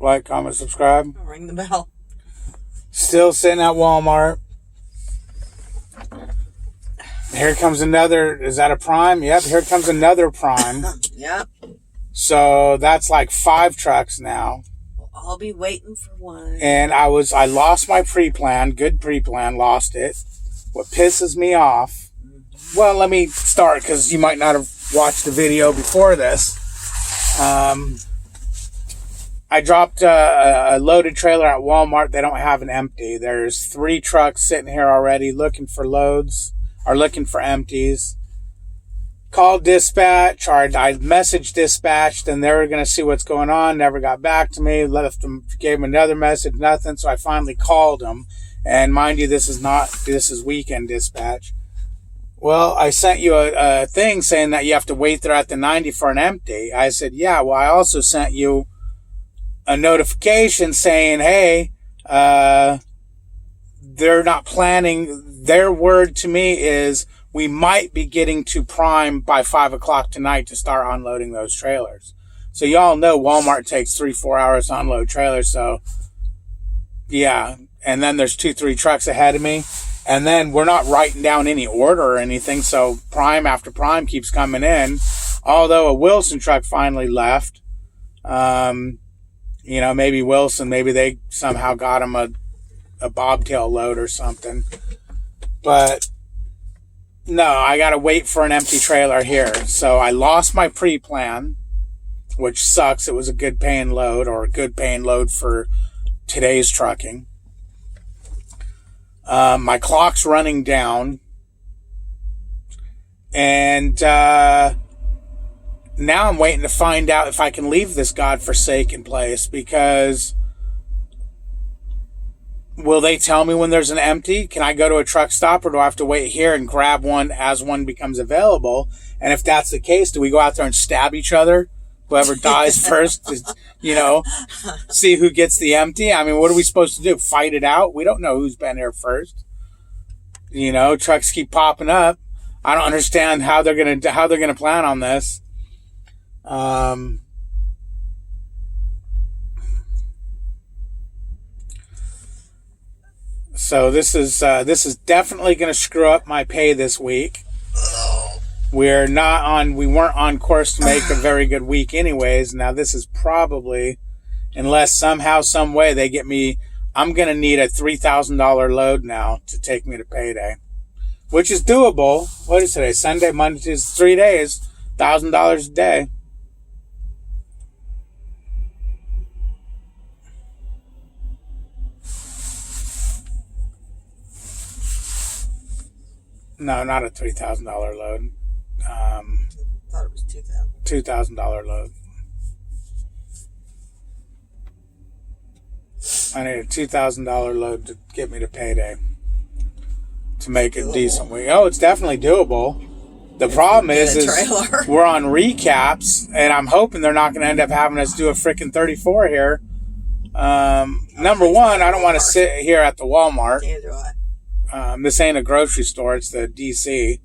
Like, comment, subscribe. Ring the bell. Still sitting at Walmart. Here comes another. Is that a Prime? Yep, here comes another Prime. Yep. So that's like 5 trucks now. I'll be waiting for one. And I lost my pre-plan. Good pre-plan. Lost it. What pisses me off. Well, let me start because you might not have watched the video before this. I dropped a loaded trailer at Walmart. They don't have an empty. There's 3 trucks sitting here already looking for loads or looking for empties. Called dispatch, or I messaged dispatch, and they were going to see what's going on. Never got back to me. Left them, gave them another message, nothing. So I finally called them. And mind you, this is weekend dispatch. Well, I sent you a thing saying that you have to wait there at the 90 for an empty. I said, yeah. Well, I also sent you a notification saying, hey, they're not planning. Their word to me is we might be getting to Prime by 5 o'clock tonight to start unloading those trailers. So y'all know Walmart takes 3-4 hours to unload trailers. So yeah. And then there's 2-3 trucks ahead of me. And then we're not writing down any order or anything. So Prime after Prime keeps coming in. Although a Wilson truck finally left. Maybe Wilson, maybe they somehow got him a bobtail load or something. But no, I got to wait for an empty trailer here. So I lost my pre-plan, which sucks. It was a good paying load or a good paying load for today's trucking. My clock's running down. And now I'm waiting to find out if I can leave this godforsaken place, because will they tell me when there's an empty? Can I go to a truck stop, or do I have to wait here and grab one as one becomes available? And if that's the case, do we go out there and stab each other? Whoever dies first, see who gets the empty. I mean, what are we supposed to do? Fight it out? We don't know who's been here first. Trucks keep popping up. I don't understand how they're gonna plan on this. So this is definitely going to screw up my pay this week. We weren't on course to make a very good week anyways. Now this is probably, unless somehow, some way they get me, I'm going to need a $3,000 load now to take me to payday, which is doable. What is today? Sunday, Monday, Tuesday, 3 days, $1,000 a day. No, not a $3,000 load. I thought it was $2,000. $2,000 load. I need a $2,000 load to get me to payday to make it decent week. Oh, it's definitely doable. The problem is we're on recaps, and I'm hoping they're not going to end up having us do a freaking 34 here. Number one, I don't want to sit here at the Walmart. Neither do I. This ain't a grocery store. It's the DC.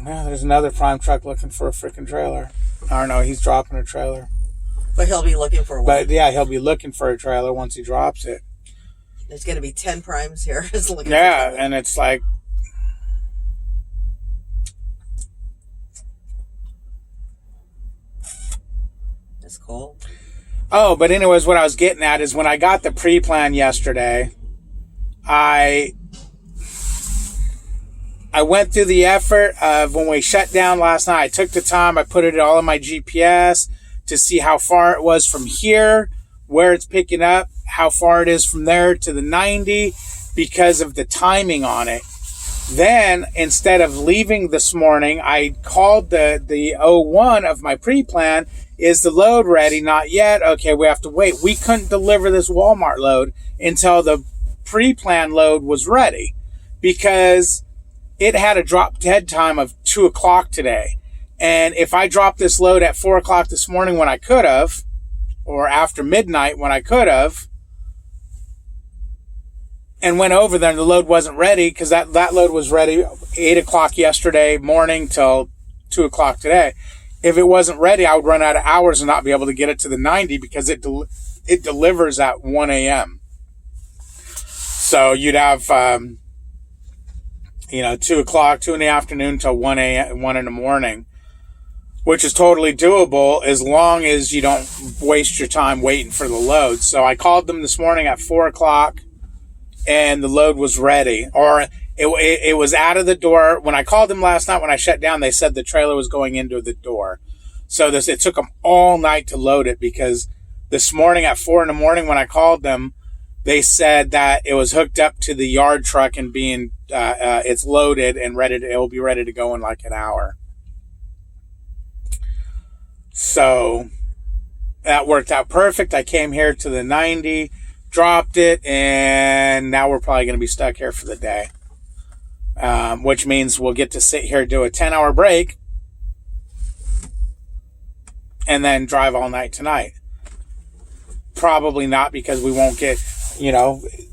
Well, there's another Prime truck looking for a freaking trailer. I don't know. He's dropping a trailer. But he'll be looking for one. But yeah, he'll be looking for a trailer once he drops it. There's going to be 10 Primes here. Yeah, and it's like... That's cool. Oh, but anyways, what I was getting at is when I got the pre-plan yesterday, I went through the effort of when we shut down last night. I took the time, I put it all in my GPS to see how far it was from here, where it's picking up, how far it is from there to the 90 because of the timing on it. Then, instead of leaving this morning, I called the 01 of my pre-plan. Is the load ready? Not yet. Okay, we have to wait. We couldn't deliver this Walmart load until the pre-plan load was ready because it had a drop dead time of 2 o'clock today. And if I dropped this load at 4 o'clock this morning when I could have, or after midnight when I could have, and went over there and the load wasn't ready because that load was ready 8 o'clock yesterday morning till 2 o'clock today. if it wasn't ready, I would run out of hours and not be able to get it to the 90 because it delivers at 1 a.m. So you'd have, 2 o'clock, 2 in the afternoon till 1 in the morning, which is totally doable as long as you don't waste your time waiting for the load. So I called them this morning at 4 o'clock and the load was ready, or it was out of the door. When I called them last night, when I shut down, they said the trailer was going into the door. So it took them all night to load it, because this morning at 4 in the morning when I called them, they said that it was hooked up to the yard truck and being it's loaded and it will be ready to go in like an hour. So that worked out perfect. I came here to the 90, dropped it, and now we're probably going to be stuck here for the day. Which means we'll get to sit here, do a 10-hour break, and then drive all night tonight. Probably not, because we won't get,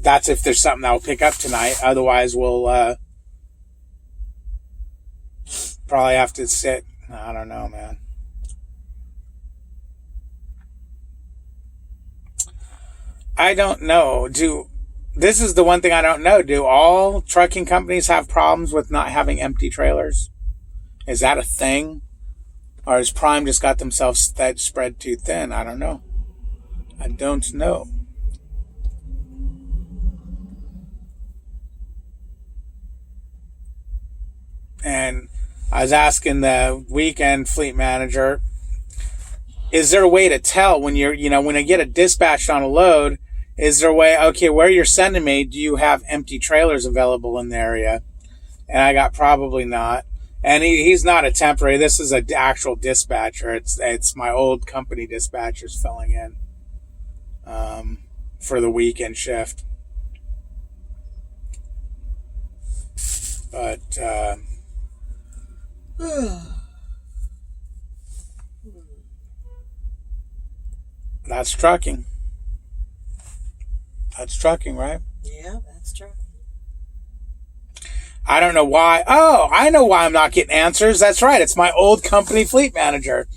that's if there's something that will pick up tonight. Otherwise, we'll probably have to sit. I don't know, man. I don't know. This is the one thing I don't know. Do all trucking companies have problems with not having empty trailers? Is that a thing? Or has Prime just got themselves that spread too thin? I don't know. I don't know. And I was asking the weekend fleet manager, is there a way to tell when when I get a dispatch on a load, is there a way, okay, where you're sending me, do you have empty trailers available in the area? And I got probably not. And he's not a temporary. This is an actual dispatcher. It's my old company dispatchers filling in for the weekend shift. But that's trucking. That's trucking, right? Yeah, that's true. I don't know why. Oh, I know why I'm not getting answers. That's right. It's my old company fleet manager.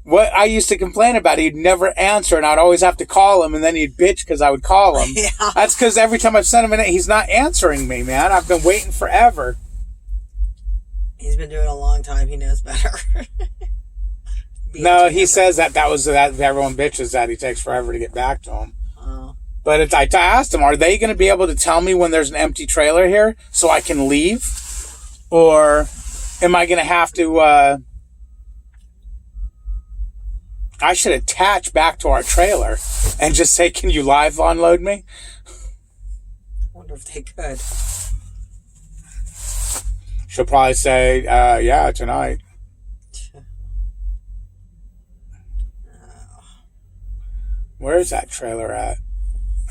What I used to complain about, he'd never answer, and I'd always have to call him, and then he'd bitch because I would call him. Yeah. That's because every time I've sent him he's not answering me, man. I've been waiting forever. He's been doing it a long time. He knows better. No, he says that everyone bitches that he takes forever to get back to him. Oh. But I asked him, are they going to be able to tell me when there's an empty trailer here so I can leave? Or am I going to have to... I should attach back to our trailer and just say, can you live unload me? I wonder if they could. She'll probably say, yeah, tonight. Where's that trailer at?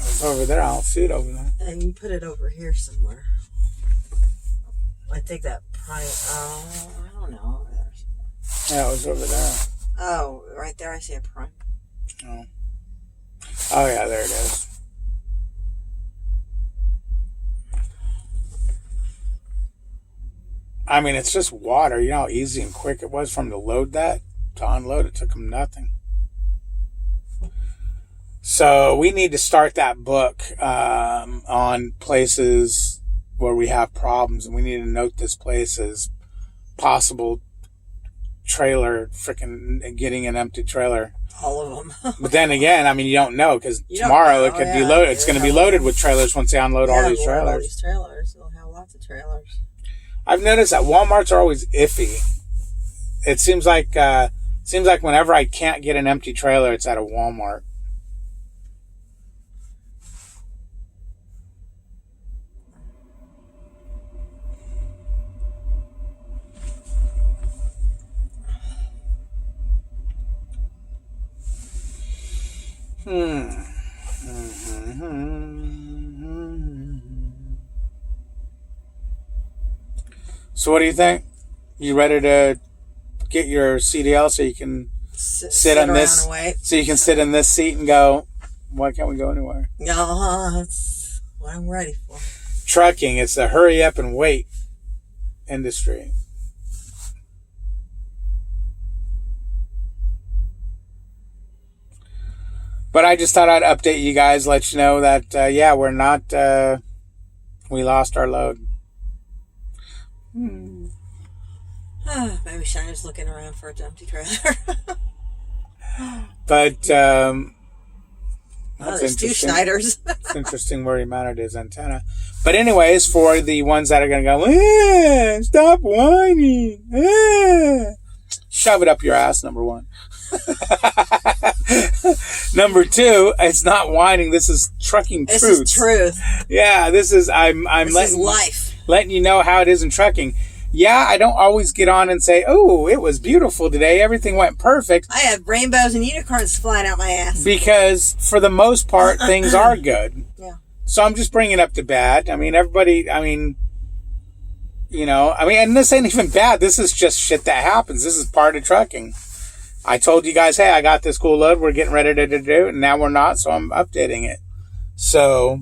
It was over there. I don't see it over there. And you put it over here somewhere. I think that probably, I don't know. Yeah, it was over there. Oh, right there I see a Prime. Oh, yeah, there it is. I mean, it's just water. You know how easy and quick it was for them to load that? To unload it took them nothing. So we need to start that book on places where we have problems, and we need to note this place as possible trailer, freaking getting an empty trailer. All of them. But then again, I mean, you don't know, because tomorrow it could be loaded. It's going to be loaded with trailers once they unload all these trailers. All these trailers. They'll have lots of trailers. I've noticed that Walmarts are always iffy. It seems like whenever I can't get an empty trailer, it's at a Walmart. So what do you think? You ready to get your CDL so you can sit on this? So you can sit in this seat and go, why can't we go anywhere? Yeah, that's what I'm ready for. Trucking, it's the hurry up and wait industry. But I just thought I'd update you guys, let you know that, yeah, we're not, we lost our load. Maybe Shiner's looking around for an empty trailer. But, that's there's two interesting. Schneiders. It's interesting where he mounted his antenna. But anyways, for the ones that are going to go, stop whining. Shove it up your ass, number one. Number two, it's not whining. This is trucking truth. This is truth. Yeah, this is, I'm this is life. Letting you know how it is in trucking. Yeah, I don't always get on and say, oh, it was beautiful today. Everything went perfect. I had rainbows and unicorns flying out my ass. Because for the most part, things are good. Yeah. So I'm just bringing up the bad. I mean, everybody, and this ain't even bad. This is just shit that happens. This is part of trucking. I told you guys, hey, I got this cool load. We're getting ready to do it. And now we're not. So I'm updating it. So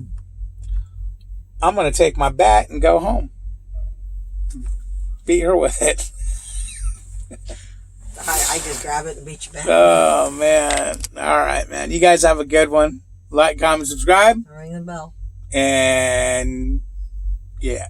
I'm going to take my bat and go home. Beat her with it. I just grab it and beat you back. Oh, man. All right, man. You guys have a good one. Like, comment, subscribe. Ring the bell. And, yeah.